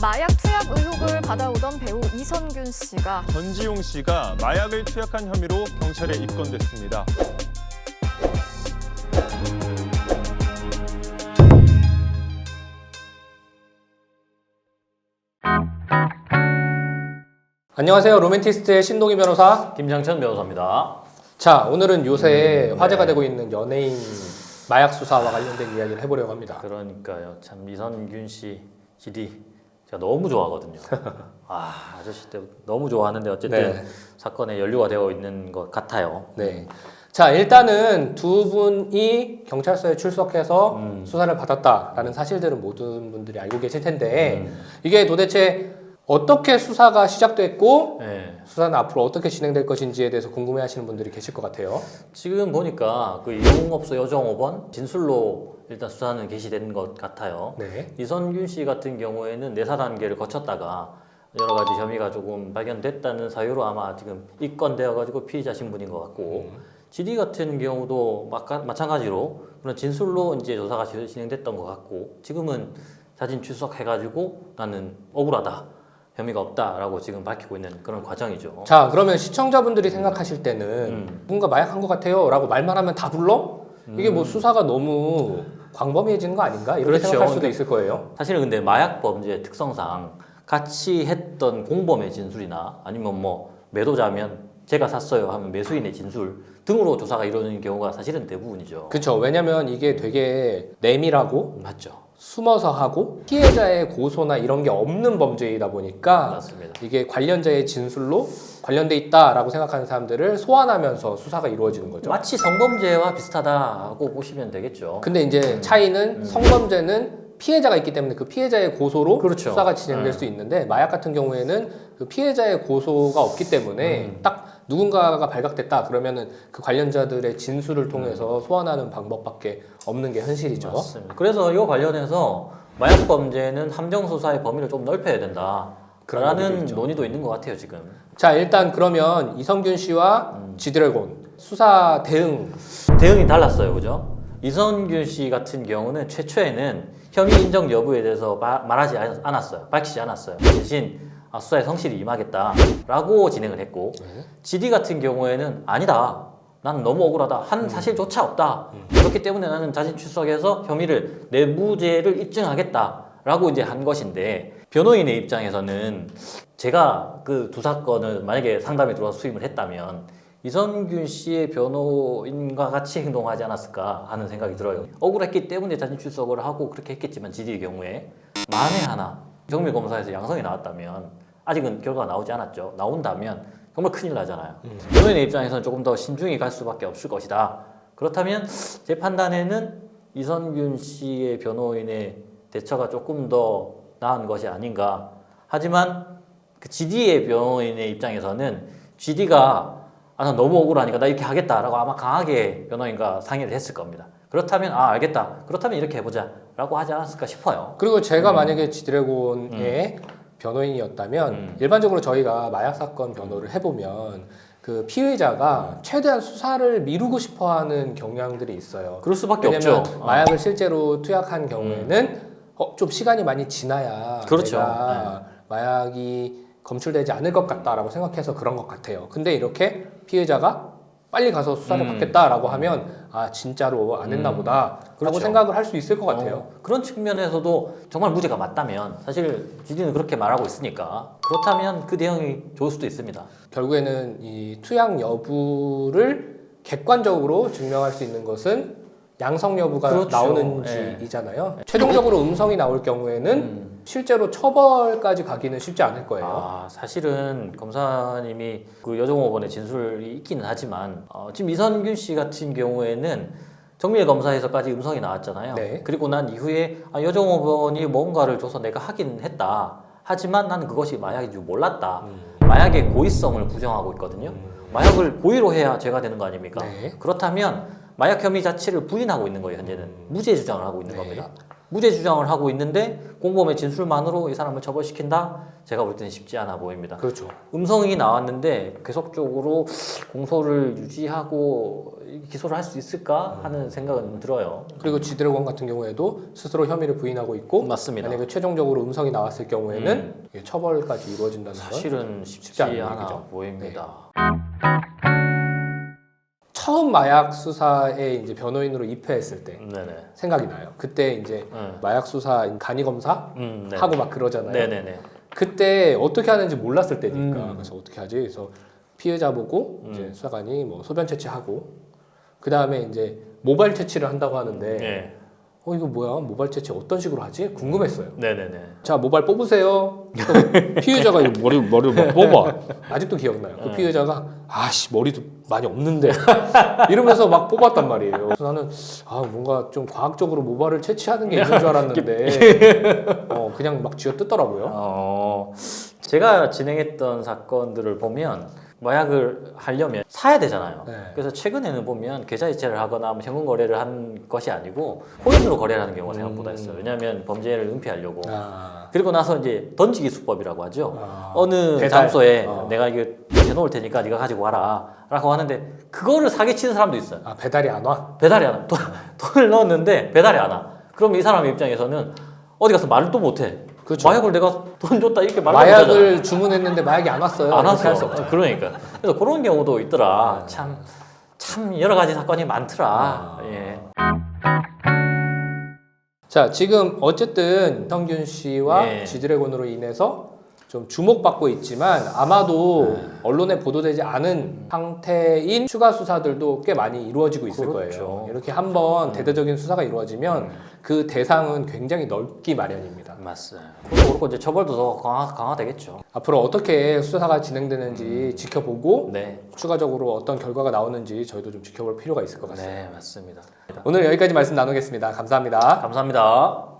마약 투약 의혹을 받아오던 배우 이선균 씨가 전지용 씨가 마약을 투약한 혐의로 경찰에 입건됐습니다. 안녕하세요. 로맨티스트의 신동희 변호사 김장천 변호사입니다. 자, 오늘은 요새 화제가 네. 되고 있는 연예인 마약 수사와 관련된 이야기를 해보려고 합니다. 그러니까요. 참 이선균 씨 GD 제가 너무 좋아하거든요. 아저씨 때 너무 좋아하는데 어쨌든 네. 사건에 연루가 되어 있는 것 같아요. 네. 자, 일단은 두 분이 경찰서에 출석해서 수사를 받았다라는 사실들은 모든 분들이 알고 계실 텐데 이게 도대체 어떻게 수사가 시작됐고 네. 수사는 앞으로 어떻게 진행될 것인지에 대해서 궁금해하시는 분들이 계실 것 같아요. 지금 보니까 그 이용업소 여정 5번 진술로 일단 수사는 개시된 것 같아요. 네. 이선균 씨 같은 경우에는 내사 단계를 거쳤다가 여러 가지 혐의가 조금 발견됐다는 사유로 아마 지금 입건되어가지고 피의자 신분인 것 같고 GD 같은 경우도 마찬가지로 그런 진술로 이제 조사가 진행됐던 것 같고 지금은 사진 출석해가지고 나는 억울하다. 혐의가 없다라고 지금 밝히고 있는 그런 과정이죠. 자, 그러면 시청자분들이 생각하실 때는 뭔가 마약한 것 같아요 라고 말만 하면 다 불러? 이게 뭐 수사가 너무 광범위해지는 거 아닌가? 이렇게 그렇죠. 생각할 수도 있을 거예요. 사실은 근데 마약 범죄 특성상 같이 했던 공범의 진술이나 아니면 뭐 매도자면 제가 샀어요 하면 매수인의 진술 등으로 조사가 이루어지는 경우가 사실은 대부분이죠. 그렇죠. 왜냐면 이게 되게 내밀하고 맞죠. 숨어서 하고 피해자의 고소나 이런 게 없는 범죄이다 보니까 맞습니다. 이게 관련자의 진술로 관련돼 있다라고 생각하는 사람들을 소환하면서 수사가 이루어지는 거죠. 마치 성범죄와 비슷하다고 보시면 되겠죠. 근데 이제 차이는 성범죄는 피해자가 있기 때문에 그 피해자의 고소로 그렇죠. 수사가 진행될 수 있는데 마약 같은 경우에는 그 피해자의 고소가 없기 때문에 딱 누군가가 발각됐다 그러면은 그 관련자들의 진술을 통해서 소환하는 방법밖에 없는 게 현실이죠. 맞습니다. 그래서 이거 관련해서 마약 범죄는 함정 수사의 범위를 좀 넓혀야 그런 논의도 된다라는 있죠. 논의도 있는 것 같아요 지금. 자, 일단 그러면 이성균 씨와 지드래곤 수사 대응이 달랐어요, 그죠? 이선균 씨 같은 경우는 최초에는 혐의 인정 여부에 대해서 말하지 않았어요. 밝히지 않았어요. 대신 수사에 성실히 임하겠다라고 진행을 했고 GD 같은 경우에는 아니다. 나는 너무 억울하다. 한 사실조차 없다. 그렇기 때문에 나는 자진 출석해서 혐의를 내 무죄를 입증하겠다라고 이제 한 것인데 변호인의 입장에서는 제가 그 두 사건을 만약에 상담에 들어와서 수임을 했다면 이선균 씨의 변호인과 같이 행동하지 않았을까 하는 생각이 들어요. 억울했기 때문에 자진 출석을 하고 그렇게 했겠지만 GD의 경우에 만에 하나 정밀 검사에서 양성이 나왔다면 아직은 결과가 나오지 않았죠. 나온다면 정말 큰일 나잖아요. 변호인의 입장에서는 조금 더 신중히 갈 수밖에 없을 것이다. 그렇다면 제 판단에는 이선균 씨의 변호인의 대처가 조금 더 나은 것이 아닌가. 하지만 그 GD의 변호인의 입장에서는 GD가 난 너무 억울하니까 나 이렇게 하겠다라고 아마 강하게 변호인과 상의를 했을 겁니다. 그렇다면 알겠다. 그렇다면 이렇게 해보자 라고 하지 않았을까 싶어요. 그리고 제가 만약에 지드래곤의 변호인이었다면 일반적으로 저희가 마약 사건 변호를 해보면 그 피의자가 최대한 수사를 미루고 싶어하는 경향들이 있어요. 그럴 수밖에 왜냐면 없죠. 마약을 실제로 투약한 경우에는 좀 시간이 많이 지나야 그렇죠. 내가 마약이 검출되지 않을 것 같다라고 생각해서 그런 것 같아요. 근데 이렇게 피해자가 빨리 가서 수사를 받겠다라고 하면 진짜로 안 했나 보다 라고 그렇죠. 생각을 할 수 있을 것 같아요. 그런 측면에서도 정말 무죄가 맞다면 사실 GD는 그렇게 말하고 있으니까 그렇다면 그 대응이 좋을 수도 있습니다. 결국에는 이 투약 여부를 객관적으로 증명할 수 있는 것은 양성 여부가 그렇죠. 나오는지이잖아요. 최종적으로 음성이 나올 경우에는 실제로 처벌까지 가기는 쉽지 않을 거예요. 사실은 검사님이 그 여정호번의 진술이 있기는 하지만 지금 이선균 씨 같은 경우에는 정밀 검사에서까지 음성이 나왔잖아요. 네. 그리고 난 이후에 여정호번이 뭔가를 줘서 내가 하긴 했다. 하지만 나는 그것이 마약인 줄 몰랐다. 마약의 고의성을 부정하고 있거든요. 마약을 고의로 해야 죄가 되는 거 아닙니까? 네. 그렇다면 마약 혐의 자체를 부인하고 있는 거예요. 현재는 무죄 주장을 하고 있는 겁니다. 무죄 주장을 하고 있는데 공범의 진술만으로 이 사람을 처벌시킨다? 제가 볼 때는 쉽지 않아 보입니다. 그렇죠. 음성이 나왔는데 계속적으로 공소를 유지하고 기소를 할 수 있을까 하는 생각은 들어요. 그리고 지드래곤 같은 경우에도 스스로 혐의를 부인하고 있고 맞습니다. 만약에 최종적으로 음성이 나왔을 경우에는 이게 처벌까지 이루어진다는 건 사실은 쉽지 쉽지 않은 않아 얘기죠. 보입니다. 처음 마약 수사에 이제 변호인으로 입회했을 때 네네. 생각이 나요. 그때 이제 네. 마약 수사 간이 검사 네. 하고 막 그러잖아요. 네네네. 그때 어떻게 하는지 몰랐을 때니까 음. 그래서 어떻게 하지? 그래서 피해자 보고 이제 수사관이 뭐 소변 채취하고 그 다음에 이제 모발 채취를 한다고 하는데 네. 이거 뭐야? 모발 채취 어떤 식으로 하지? 궁금했어요. 네네네. 자 모발 뽑으세요. 또 피의자가 이거 머리를 막 뽑아. 아직도 기억나요. 그 피의자가 아씨 머리도 많이 없는데 이러면서 막 뽑았단 말이에요. 그래서 나는 뭔가 좀 과학적으로 모발을 채취하는 게 있는 줄 알았는데 그냥 막 쥐어 뜯더라고요. 제가 진행했던 사건들을 보면 마약을 하려면 사야 되잖아요. 네. 그래서 최근에는 보면 계좌이체를 하거나 뭐 현금 거래를 한 것이 아니고 코인으로 거래를 하는 경우가 생각보다 있어요. 왜냐하면 범죄를 은폐하려고. 그리고 나서 이제 던지기 수법이라고 하죠. 어느 배달. 장소에 내가 이거 해놓을 테니까 네가 가지고 와라 라고 하는데 그거를 사기치는 사람도 있어요. 배달이 안 와? 배달이 안 와. 돈을 넣었는데 배달이 안 와. 그럼 이 사람 입장에서는 어디 가서 말을 또 못해. 그렇죠. 마약을 내가 돈 줬다 이렇게 말하는 거잖아. 마약을 주문했는데 마약이 안 왔어요. 안 이렇게 할 수 왔어. 없죠. 그러니까. 그래서 그런 경우도 있더라. 참 여러 가지 사건이 많더라. 예. 자, 지금 어쨌든 성균 씨와 네. 지드래곤으로 인해서 좀 주목받고 있지만 아마도 언론에 보도되지 않은 상태인 추가 수사들도 꽤 많이 이루어지고 있을 그렇죠. 거예요. 이렇게 한번 대대적인 수사가 이루어지면 그 대상은 굉장히 넓기 마련입니다. 맞습니다. 그것도 그렇고 이제 처벌도 더 강화되겠죠. 앞으로 어떻게 수사가 진행되는지 지켜보고 네. 추가적으로 어떤 결과가 나오는지 저희도 좀 지켜볼 필요가 있을 것 같습니다. 네, 맞습니다. 오늘 여기까지 말씀 나누겠습니다. 감사합니다. 감사합니다.